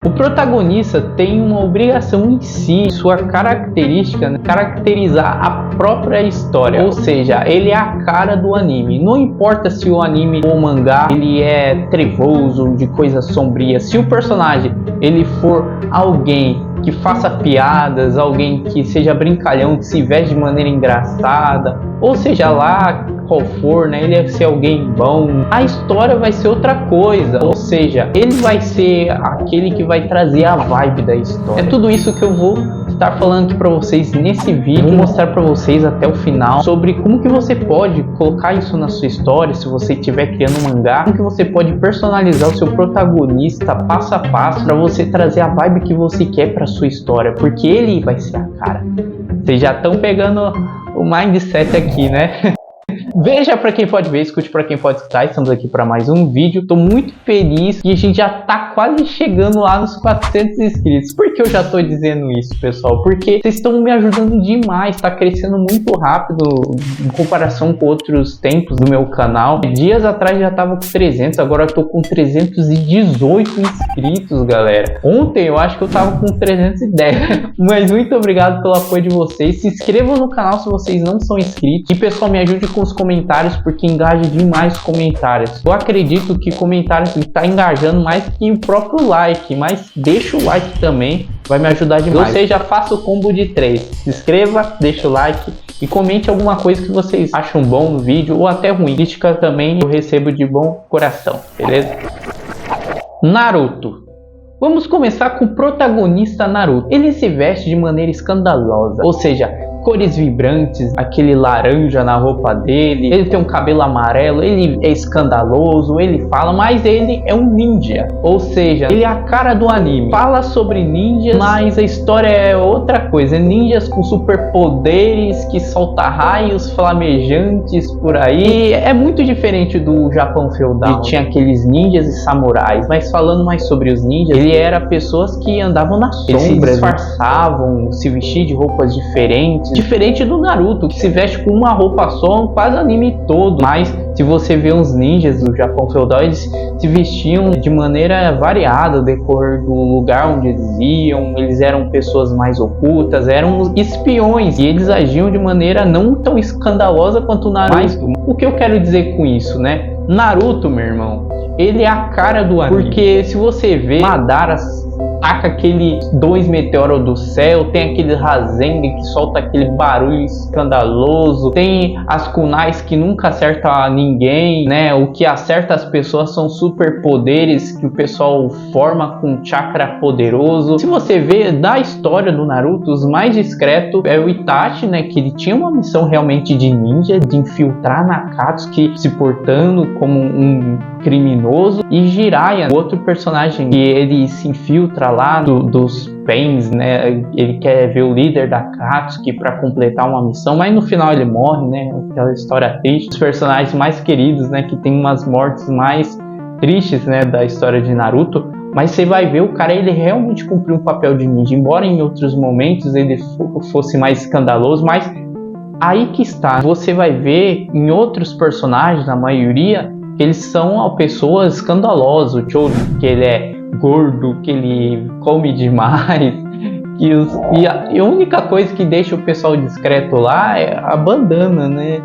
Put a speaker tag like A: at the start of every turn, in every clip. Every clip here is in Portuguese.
A: O protagonista tem uma obrigação em si, sua característica, né? Caracterizar a própria história, ou seja, ele é a cara do anime. Não importa se o anime ou o mangá ele é trevoso, de coisas sombrias, se o personagem ele for alguém que faça piadas, alguém que seja brincalhão, que se veste de maneira engraçada, ou seja lá qual for, né? Ele vai ser alguém bom, a história vai ser outra coisa, ou seja, ele vai ser aquele que vai trazer a vibe da história. É tudo isso que eu vou estar falando aqui para vocês nesse vídeo. Vou mostrar para vocês até o final sobre como que você pode colocar isso na sua história, se você estiver criando um mangá, como que você pode personalizar o seu protagonista passo a passo para você trazer a vibe que você quer para sua história, porque ele vai ser a cara. Vocês já estão pegando o mindset aqui, né? Veja para quem pode ver, escute para quem pode escutar. Estamos aqui para mais um vídeo. Estou muito feliz e a gente já está quase chegando lá nos 400 inscritos. Por que eu já estou dizendo isso, pessoal? Porque vocês estão me ajudando demais. Está crescendo muito rápido em comparação com outros tempos do meu canal. Dias atrás já estava com 300, agora eu estou com 318 inscritos, galera. Ontem eu acho que eu estava com 310. Mas muito obrigado pelo apoio de vocês. Se inscrevam no canal se vocês não são inscritos. E pessoal, me ajude com os comentários, porque engaja demais os comentários. Eu acredito que comentários está engajando mais que o próprio like, mas deixa o like também, vai me ajudar demais. Ou seja, faça o combo de 3. Se inscreva, deixa o like e comente alguma coisa que vocês acham bom no vídeo ou até ruim. Crítica também eu recebo de bom coração, beleza? Naruto. Vamos começar com o protagonista Naruto. Ele se veste de maneira escandalosa, ou seja, cores vibrantes, aquele laranja na roupa dele, ele tem um cabelo amarelo, ele é escandaloso, ele fala, mas ele é um ninja, ou seja, ele é a cara do anime. Fala sobre ninjas, mas a história é outra coisa, ninjas com superpoderes que soltam raios flamejantes por aí. E é muito diferente do Japão feudal, que tinha aqueles ninjas e samurais. Mas falando mais sobre os ninjas, ele era pessoas que andavam nas sombras, se disfarçavam, se vestiam de roupas diferentes. Diferente do Naruto, que se veste com uma roupa só, quase o anime todo. Mas se você vê uns ninjas do Japão feudal, eles se vestiam de maneira variada, de acordo com o lugar onde eles iam. Eles eram pessoas mais ocultas, eram espiões, e eles agiam de maneira não tão escandalosa quanto o Naruto. Mas o que eu quero dizer com isso, né? Naruto, meu irmão, ele é a cara do anime. Porque se você vê Madara taca aquele 2 meteoros do céu, tem aquele Rasengan que solta aquele barulho escandaloso, tem as kunais que nunca acertam a ninguém, né? O que acerta as pessoas são superpoderes que o pessoal forma com chakra poderoso. Se você vê da história do Naruto, os mais discretos é o Itachi, né? Que ele tinha uma missão realmente de ninja, de infiltrar Nakatsuki se portando como um criminoso, e Jiraiya, outro personagem que ele se infiltra lá dos Pains, né? Ele quer ver o líder da Akatsuki para completar uma missão, mas no final ele morre, né? Aquela história triste. Os personagens mais queridos, né? Que tem umas mortes mais tristes, né? Da história de Naruto. Mas você vai ver, o cara ele realmente cumpriu um papel de ninja, embora em outros momentos ele fosse mais escandaloso, mas aí que está. Você vai ver em outros personagens, na maioria, que eles são pessoas escandalosas. O Choji, que ele é gordo, que ele come demais, e a única coisa que deixa o pessoal discreto lá é a bandana, né?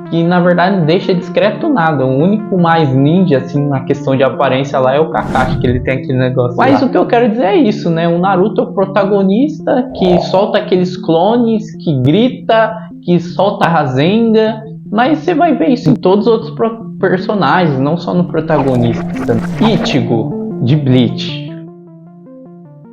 A: Que na verdade não deixa discreto nada. O único mais ninja, assim, na questão de aparência lá é o Kakashi, que ele tem aquele negócio. Mas lá, o que eu quero dizer é isso, né? O Naruto é o protagonista que solta aqueles clones, que grita, que solta Rasengan. Mas você vai ver isso em todos os outros personagens, não só no protagonista. Ichigo, de Bleach.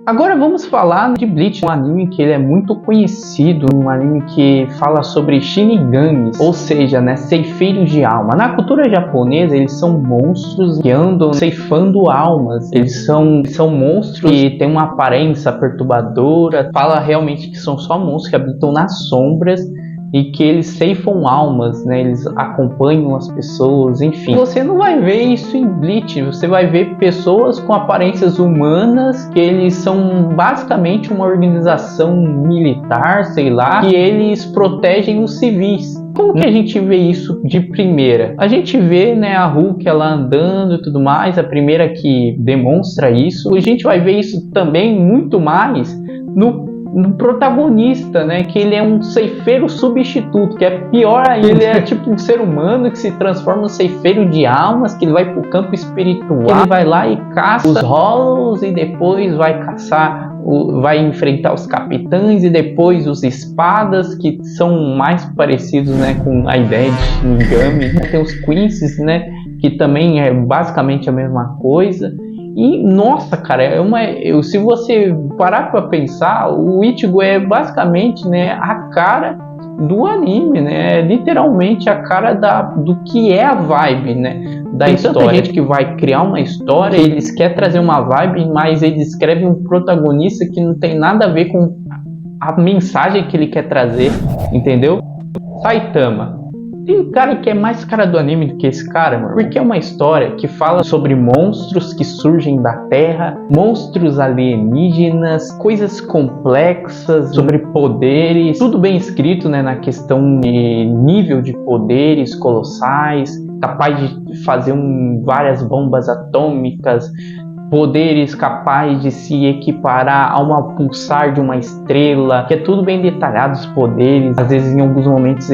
A: Agora vamos falar de Bleach, um anime que ele é muito conhecido, um anime que fala sobre shinigamis, ou seja, né, ceifeiros de alma. Na cultura japonesa, eles são monstros que andam ceifando almas. Eles são monstros que têm uma aparência perturbadora. Fala realmente que são só monstros que habitam nas sombras e que eles ceifam almas, né? Eles acompanham as pessoas, enfim. Você não vai ver isso em Bleach, você vai ver pessoas com aparências humanas, que eles são basicamente uma organização militar, sei lá, que eles protegem os civis. Como que a gente vê isso de primeira? A gente vê, né, a Hulk ela andando e tudo mais, a primeira que demonstra isso. A gente vai ver isso também muito mais no protagonista, né, que ele é um ceifeiro substituto, que é pior ainda. Ele é tipo um ser humano que se transforma no ceifeiro de almas, que ele vai pro campo espiritual, ele vai lá e caça os Hollows e depois vai caçar, vai enfrentar os capitães e depois os espadas, que são mais parecidos, né, com a ideia de Shinigami. Tem os Quincy's, né, que também é basicamente a mesma coisa. E, nossa, cara, se você parar pra pensar, o Ichigo é basicamente, né, a cara do anime, né? É literalmente a cara do que é a vibe, né, da história. Tem tanta gente que vai criar uma história, eles querem trazer uma vibe, mas eles escrevem um protagonista que não tem nada a ver com a mensagem que ele quer trazer, entendeu? Saitama. Tem um cara que é mais cara do anime do que esse cara, mano. Porque é uma história que fala sobre monstros que surgem da Terra, monstros alienígenas, coisas complexas, sobre poderes. Tudo bem escrito, né, na questão de nível de poderes colossais, capaz de fazer várias bombas atômicas, poderes capazes de se equiparar a uma pulsar de uma estrela, que é tudo bem detalhado, os poderes. Às vezes em alguns momentos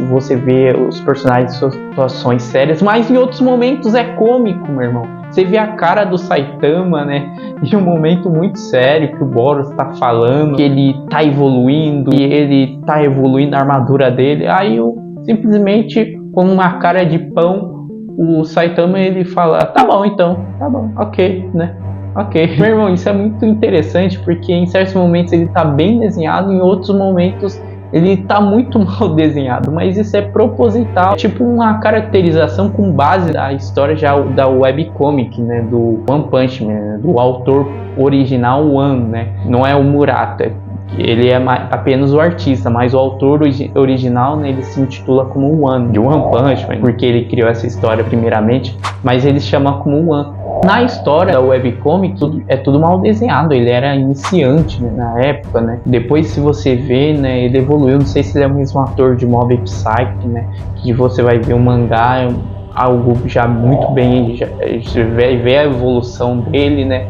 A: você vê os personagens em situações sérias, mas em outros momentos é cômico, meu irmão. Você vê a cara do Saitama, né, em um momento muito sério que o Boros tá falando, que ele tá evoluindo, e ele tá evoluindo a armadura dele, aí simplesmente com uma cara de pão o Saitama ele fala, tá bom então, tá bom, ok, né? Ok. Meu irmão, isso é muito interessante porque em certos momentos ele tá bem desenhado, em outros momentos ele tá muito mal desenhado, mas isso é proposital, tipo uma caracterização com base da história já da webcomic, né, do One Punch Man, né, do autor original One, né? Não é o Murata. Ele é apenas o artista, mas o autor original, né, ele se intitula como One, de One Punch Man, porque ele criou essa história primeiramente, mas ele se chama como One. Na história da webcomic, é tudo mal desenhado, ele era iniciante, né, na época, né. Depois, se você vê, né, ele evoluiu, não sei se ele é o mesmo ator de Mob Psyche, né, que você vai ver o mangá, algo já muito bem, você vai ver a evolução dele, né.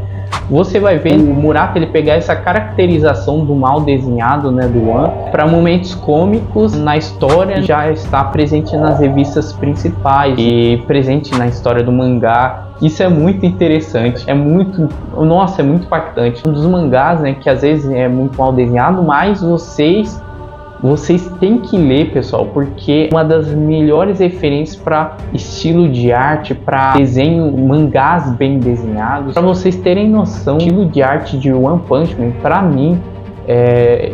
A: Você vai ver o Murata ele pegar essa caracterização do mal desenhado, né, do One, para momentos cômicos na história, já está presente nas revistas principais e presente na história do mangá. Isso é muito interessante, é muito impactante. Um dos mangás, né, que às vezes é muito mal desenhado, mas vocês têm que ler, pessoal, porque é uma das melhores referências para estilo de arte, para desenho, mangás bem desenhados. Para vocês terem noção, o estilo de arte de One Punch Man, para mim,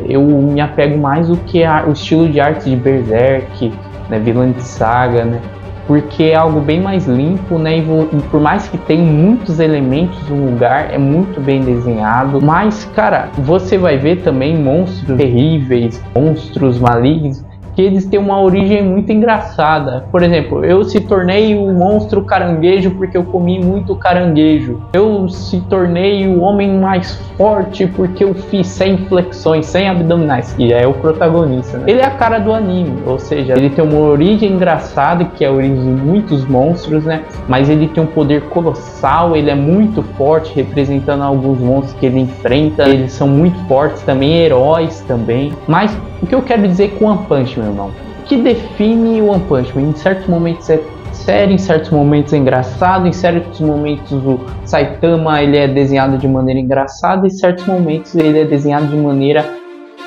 A: eu me apego mais do que o estilo de arte de Berserk, né, Vinland Saga, né? Porque é algo bem mais limpo, né? E por mais que tenha muitos elementos no lugar, é muito bem desenhado. Mas, cara, você vai ver também monstros terríveis, monstros malignos, que eles têm uma origem muito engraçada. Por exemplo, eu se tornei o monstro caranguejo porque eu comi muito caranguejo. Eu se tornei o homem mais forte porque eu fiz 100 flexões, 100 abdominais, que é o protagonista, né? Ele é a cara do anime, ou seja, ele tem uma origem engraçada, que é a origem de muitos monstros, né? Mas ele tem um poder colossal, ele é muito forte, representando alguns monstros que ele enfrenta. Eles são muito fortes também, heróis também. Mas o que eu quero dizer com One Punch, meu irmão? O que define o One Punch Man? Em certos momentos é sério, em certos momentos é engraçado, em certos momentos o Saitama ele é desenhado de maneira engraçada, em certos momentos ele é desenhado de maneira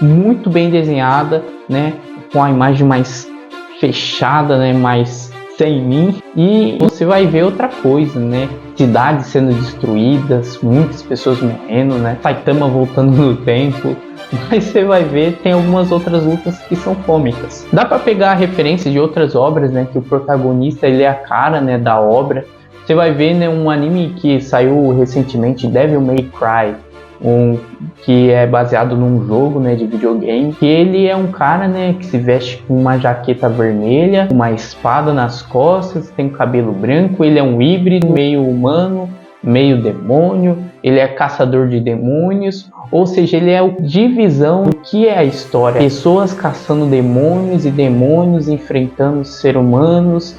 A: muito bem desenhada, né? Com a imagem mais fechada, né? Mais sem mim. E você vai ver outra coisa, né? Cidades sendo destruídas, muitas pessoas morrendo, né? Saitama voltando no tempo. Mas você vai ver, tem algumas outras lutas que são cômicas. Dá pra pegar referências de outras obras, né? Que o protagonista, ele é a cara, né, da obra. Você vai ver, né, um anime que saiu recentemente, Devil May Cry, que é baseado num jogo, né, de videogame. Que ele é um cara, né, que se veste com uma jaqueta vermelha, uma espada nas costas, tem cabelo branco. Ele é um híbrido, meio humano, meio demônio. ele é caçador de demônios, ou seja, ele é a divisão do que é a história. Pessoas caçando demônios e demônios enfrentando seres humanos.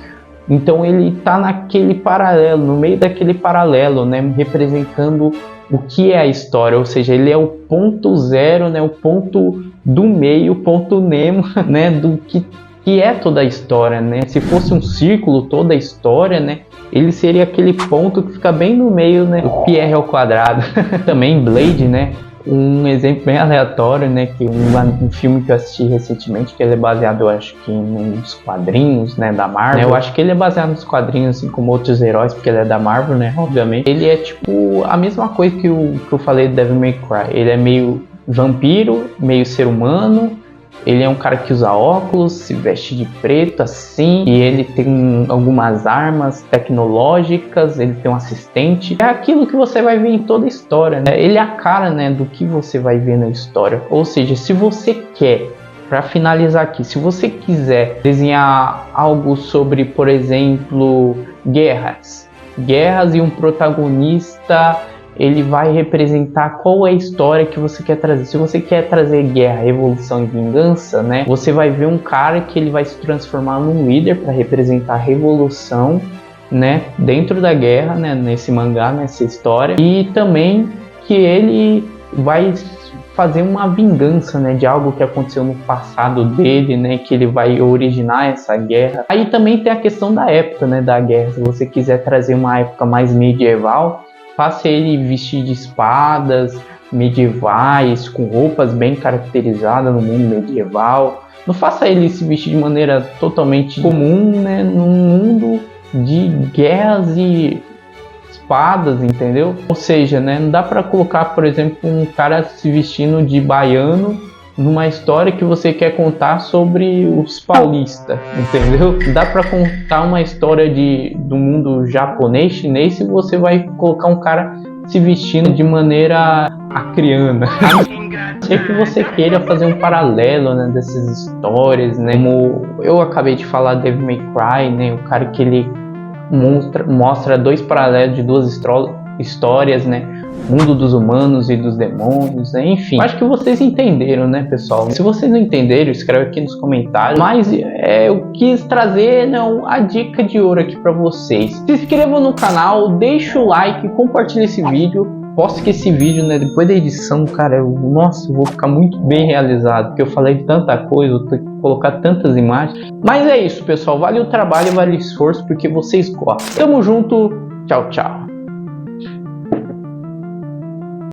A: Então ele tá naquele paralelo, no meio daquele paralelo, né, representando o que é a história, ou seja, ele é o ponto zero, né, o ponto do meio, o ponto Nemo, né, do que é toda a história, né? Se fosse um círculo, toda a história, né, ele seria aquele ponto que fica bem no meio, né, o πr ao quadrado. Também Blade, né, um exemplo bem aleatório, né, que um filme que eu assisti recentemente, que ele é baseado, eu acho que nos quadrinhos, né, da Marvel. Eu acho que ele é baseado nos quadrinhos, assim como outros heróis, porque ele é da Marvel, né, obviamente. Ele é tipo a mesma coisa que eu falei do Devil May Cry. Ele é meio vampiro, meio ser humano. Ele é um cara que usa óculos, se veste de preto assim, e ele tem algumas armas tecnológicas, ele tem um assistente. É aquilo que você vai ver em toda a história, né? Ele é a cara, né, do que você vai ver na história. Ou seja, se você quer, para finalizar aqui, se você quiser desenhar algo sobre, por exemplo, guerras e um protagonista, ele vai representar qual é a história que você quer trazer. Se você quer trazer guerra, revolução e vingança, né, você vai ver um cara que ele vai se transformar num líder para representar a revolução, né, dentro da guerra, né, nesse mangá, nessa história, e também que ele vai fazer uma vingança, né, de algo que aconteceu no passado dele, né, que ele vai originar essa guerra. Aí também tem a questão da época, né, da guerra. Se você quiser trazer uma época mais medieval, faça ele vestir de espadas medievais, com roupas bem caracterizadas no mundo medieval. Não faça ele se vestir de maneira totalmente comum, né, num mundo de guerras e espadas, entendeu? Ou seja, né, não dá para colocar, por exemplo, um cara se vestindo de baiano numa história que você quer contar sobre os paulistas, entendeu? Dá para contar uma história do mundo japonês, chinês, se você vai colocar um cara se vestindo de maneira acriana. A ser que você queira fazer um paralelo, né, dessas histórias, né? Como eu acabei de falar, Devil May Cry, né? O cara que ele mostra dois paralelos de duas histórias, né? Mundo dos humanos e dos demônios, né? Enfim, acho que vocês entenderam, né, pessoal? Se vocês não entenderam, escreve aqui nos comentários. Mas eu quis trazer, né, a dica de ouro aqui para vocês. Se inscrevam no canal, deixa o like, compartilha esse vídeo. Posso que esse vídeo, né, depois da edição, cara, nossa, eu vou ficar muito bem realizado, porque eu falei de tanta coisa, vou ter que colocar tantas imagens. Mas é isso, pessoal, vale o trabalho, vale o esforço, porque vocês gostam. Tamo junto, tchau, tchau.